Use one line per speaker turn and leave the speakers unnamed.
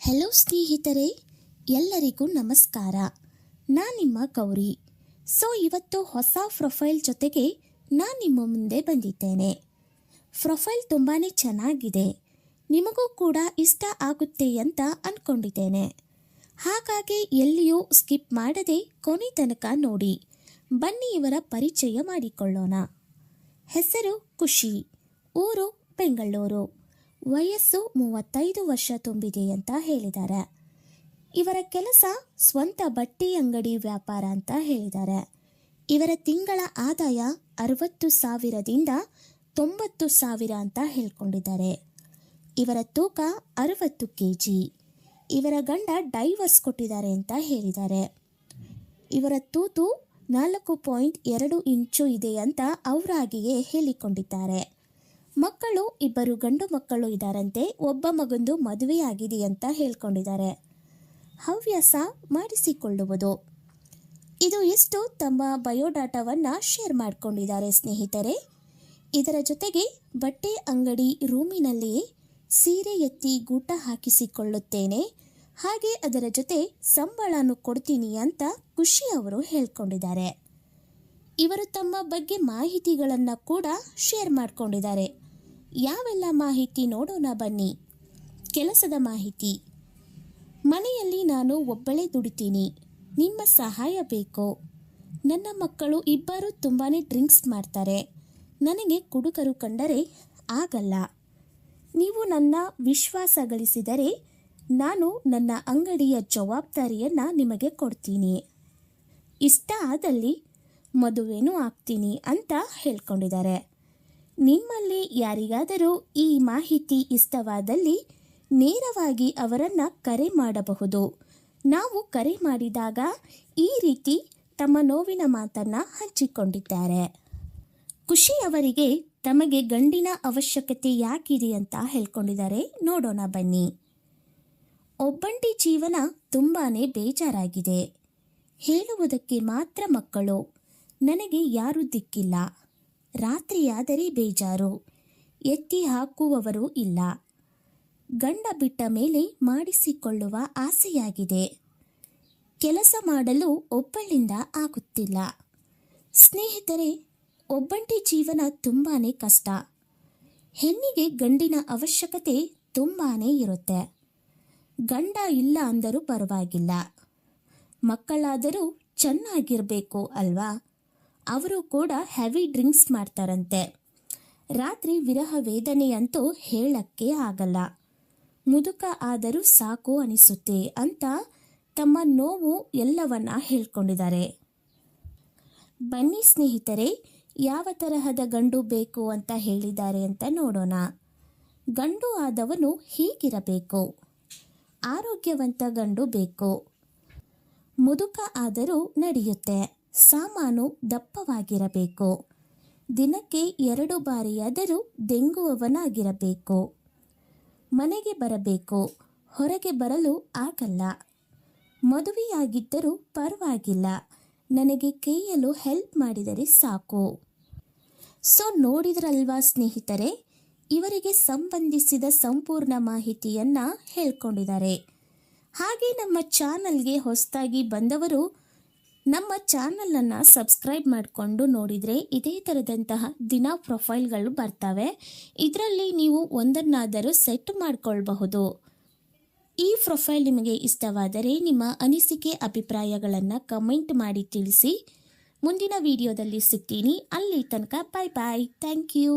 Hello ಸ್ನೇಹಿತರೆ, ಎಲ್ಲರಿಗೂ ನಮಸ್ಕಾರ. ನಾನು ನಿಮ್ಮ ಗೌರಿ. ಇವತ್ತು ಹೊಸ ಪ್ರೊಫೈಲ್ ಜೊತೆಗೆ ನಾನು ನಿಮ್ಮ ಮುಂದೆ ಬಂದಿದ್ದೇನೆ. ಪ್ರೊಫೈಲ್ ತುಂಬಾ ಚೆನ್ನಾಗಿದೆ, ನಿಮಗೂ ಕೂಡ ಇಷ್ಟ ಆಗುತ್ತೆ ಅಂತ ಅಂದ್ಕೊಂಡಿದ್ದೇನೆ. ಹಾಗಾಗಿ ಎಲ್ಲಿಯೂ ಸ್ಕಿಪ್ ಮಾಡದೆ ಕೊನೆ ತನಕ ನೋಡಿ. ಬನ್ನಿ ಇವರ ಪರಿಚಯ ಮಾಡಿಕೊಳ್ಳೋಣ. ಹೆಸರು ಖುಷಿ, ಊರು ಬೆಂಗಳೂರು, ವಯಸ್ಸು 35 ವರ್ಷ ತುಂಬಿದೆ ಅಂತ ಹೇಳಿದ್ದಾರೆ. ಇವರ ಕೆಲಸ ಸ್ವಂತ ಬಟ್ಟೆ ಅಂಗಡಿ ವ್ಯಾಪಾರ ಅಂತ ಹೇಳಿದ್ದಾರೆ. ಇವರ ತಿಂಗಳ ಆದಾಯ 60,000ದಿಂದ 90,000 ಅಂತ ಹೇಳ್ಕೊಂಡಿದ್ದಾರೆ. ಇವರ ತೂಕ 60 kg. ಇವರ ಗಂಡ ಡೈವರ್ಸ್ ಕೊಟ್ಟಿದ್ದಾರೆ ಅಂತ ಹೇಳಿದ್ದಾರೆ. ಇವರ ತೂತು 4.2 ಇಂಚು ಇದೆ ಅಂತ ಅವರಾಗಿಯೇ ಹೇಳಿಕೊಂಡಿದ್ದಾರೆ. ಮಕ್ಕಳು 2 ಗಂಡು ಮಕ್ಕಳು ಇದ್ದಾರಂತೆ, ಒಬ್ಬ ಮಗಂದು ಮದುವೆಯಾಗಿದೆ ಅಂತ ಹೇಳ್ಕೊಂಡಿದ್ದಾರೆ. ಹವ್ಯಾಸ ಮಾಡಿಸಿಕೊಳ್ಳುವುದು. ಇದು ಎಷ್ಟು ತಮ್ಮ ಬಯೋಡಾಟಾವನ್ನು ಶೇರ್ ಮಾಡಿಕೊಂಡಿದ್ದಾರೆ ಸ್ನೇಹಿತರೆ. ಇದರ ಜೊತೆಗೆ ಬಟ್ಟೆ ಅಂಗಡಿ ರೂಮಿನಲ್ಲಿಯೇ ಸೀರೆ ಎತ್ತಿ ಗೂಟ ಹಾಕಿಸಿಕೊಳ್ಳುತ್ತೇನೆ, ಹಾಗೆ ಅದರ ಜೊತೆ ಸಂಬಳನೂ ಕೊಡ್ತೀನಿ ಅಂತ ಖುಷಿ ಅವರು ಹೇಳ್ಕೊಂಡಿದ್ದಾರೆ. ಇವರು ತಮ್ಮ ಬಗ್ಗೆ ಮಾಹಿತಿಗಳನ್ನು ಕೂಡ ಶೇರ್ ಮಾಡಿಕೊಂಡಿದ್ದಾರೆ. ಯಾವೆಲ್ಲ ಮಾಹಿತಿ ನೋಡೋಣ ಬನ್ನಿ. ಕೆಲಸದ ಮಾಹಿತಿ. ಮನೆಯಲ್ಲಿ ನಾನು ಒಬ್ಬಳೇ ದುಡಿತೀನಿ, ನಿಮ್ಮ ಸಹಾಯ ಬೇಕು. ನನ್ನ ಮಕ್ಕಳು 2 ತುಂಬಾ ಡ್ರಿಂಕ್ಸ್ ಮಾಡ್ತಾರೆ, ನನಗೆ ಕುಡುಕರು ಕಂಡರೆ ಆಗಲ್ಲ. ನೀವು ನನ್ನ ವಿಶ್ವಾಸ ಗಳಿಸಿದರೆ ನಾನು ನನ್ನ ಅಂಗಡಿಯ ಜವಾಬ್ದಾರಿಯನ್ನು ನಿಮಗೆ ಕೊಡ್ತೀನಿ. ಇಷ್ಟ ಆದಲ್ಲಿ ಮದುವೆನೂ ಆಗ್ತೀನಿ ಅಂತ ಹೇಳ್ಕೊಂಡಿದ್ದಾರೆ. ನಿಮ್ಮಲ್ಲಿ ಯಾರಿಗಾದರೂ ಈ ಮಾಹಿತಿ ಇಷ್ಟವಾದಲ್ಲಿ ನೇರವಾಗಿ ಅವರನ್ನು ಕರೆ ಮಾಡಬಹುದು. ನಾವು ಕರೆ ಮಾಡಿದಾಗ ಈ ರೀತಿ ತಮ್ಮ ನೋವಿನ ಮಾತನ್ನು ಹಂಚಿಕೊಂಡಿದ್ದಾರೆ. ಖುಷಿ ಅವರಿಗೆ ತಮಗೆ ಗಂಡಿನ ಅವಶ್ಯಕತೆ ಯಾಕಿದೆ ಅಂತ ಹೇಳ್ಕೊಂಡಿದ್ದಾರೆ. ನೋಡೋಣ ಬನ್ನಿ. ಒಬ್ಬಂಟಿ ಜೀವನ ತುಂಬಾ ಬೇಜಾರಾಗಿದೆ. ಹೇಳುವುದಕ್ಕೆ ಮಾತ್ರ ಮಕ್ಕಳು, ನನಗೆ ಯಾರೂ ದಿಕ್ಕಿಲ್ಲ. ರಾತ್ರಿಯಾದರೆ ಬೇಜಾರು, ಎತ್ತಿ ಹಾಕುವವರು ಇಲ್ಲ. ಗಂಡ ಬಿಟ್ಟ ಮೇಲೆ ಮಾಡಿಸಿಕೊಳ್ಳುವ ಆಸೆಯಾಗಿದೆ. ಕೆಲಸ ಮಾಡಲು ಒಬ್ಬಳಿಂದ ಆಗುತ್ತಿಲ್ಲ. ಸ್ನೇಹಿತರೆ, ಒಬ್ಬಂಟಿ ಜೀವನ ತುಂಬಾ ಕಷ್ಟ. ಹೆಣ್ಣಿಗೆ ಗಂಡಿನ ಅವಶ್ಯಕತೆ ತುಂಬಾ ಇರುತ್ತೆ. ಗಂಡ ಇಲ್ಲ ಅಂದರೂ ಪರವಾಗಿಲ್ಲ, ಮಕ್ಕಳಾದರೂ ಚೆನ್ನಾಗಿರಬೇಕು ಅಲ್ವಾ. ಅವರು ಕೂಡ ಹೆವಿ ಡ್ರಿಂಕ್ಸ್ ಮಾಡ್ತಾರಂತೆ. ರಾತ್ರಿ ವಿರಹ ವೇದನೆಯಂತೂ ಹೇಳಕ್ಕೆ ಆಗಲ್ಲ. ಮುದುಕ ಆದರೂ ಸಾಕು ಅನಿಸುತ್ತೆ ಅಂತ ತಮ್ಮ ನೋವು ಎಲ್ಲವನ್ನ ಹೇಳ್ಕೊಂಡಿದ್ದಾರೆ. ಬನ್ನಿ ಸ್ನೇಹಿತರೆ, ಯಾವ ತರಹದ ಗಂಡು ಬೇಕು ಅಂತ ಹೇಳಿದ್ದಾರೆ ಅಂತ ನೋಡೋಣ. ಗಂಡು ಆದವನು ಹೀಗಿರಬೇಕು. ಆರೋಗ್ಯವಂತ ಗಂಡು ಬೇಕು. ಮುದುಕ ಆದರೂ ನಡೆಯುತ್ತೆ. ಸಾಮಾನು ದಪ್ಪವಾಗಿರಬೇಕು. ದಿನಕ್ಕೆ 2 ಬಾರಿಯಾದರೂ ದೆಂಗುವವನಾಗಿರಬೇಕು. ಮನೆಗೆ ಬರಬೇಕು, ಹೊರಗೆ ಬರಲು ಆಗಲ್ಲ. ಮದುವೆಯಾಗಿದ್ದರೂ ಪರವಾಗಿಲ್ಲ, ನನಗೆ ಕೈಯಲು ಹೆಲ್ಪ್ ಮಾಡಿದರೆ ಸಾಕು. ನೋಡಿದ್ರಲ್ವಾ ಸ್ನೇಹಿತರೆ, ಇವರಿಗೆ ಸಂಬಂಧಿಸಿದ ಸಂಪೂರ್ಣ ಮಾಹಿತಿಯನ್ನು ಹೇಳ್ಕೊಂಡಿದ್ದಾರೆ. ಹಾಗೆ ನಮ್ಮ ಚಾನಲ್ಗೆ ಹೊಸದಾಗಿ ಬಂದವರು ನಮ್ಮ ಚಾನಲನ್ನು ಸಬ್ಸ್ಕ್ರೈಬ್ ಮಾಡಿಕೊಂಡು ನೋಡಿದರೆ ಇದೇ ಥರದಂತಹ ದಿನ ಪ್ರೊಫೈಲ್ಗಳು ಬರ್ತವೆ. ಇದರಲ್ಲಿ ನೀವು ಒಂದನ್ನಾದರೂ ಸೆಟ್ ಮಾಡಿಕೊಳ್ಬಹುದು. ಈ ಪ್ರೊಫೈಲ್ ನಿಮಗೆ ಇಷ್ಟವಾದರೆ ನಿಮ್ಮ ಅನಿಸಿಕೆ ಅಭಿಪ್ರಾಯಗಳನ್ನು ಕಮೆಂಟ್ ಮಾಡಿ ತಿಳಿಸಿ. ಮುಂದಿನ ವಿಡಿಯೋದಲ್ಲಿ ಸಿಗ್ತೀನಿ. ಅಲ್ಲಿ ತನಕ ಬಾಯ್ ಬಾಯ್. Thank you.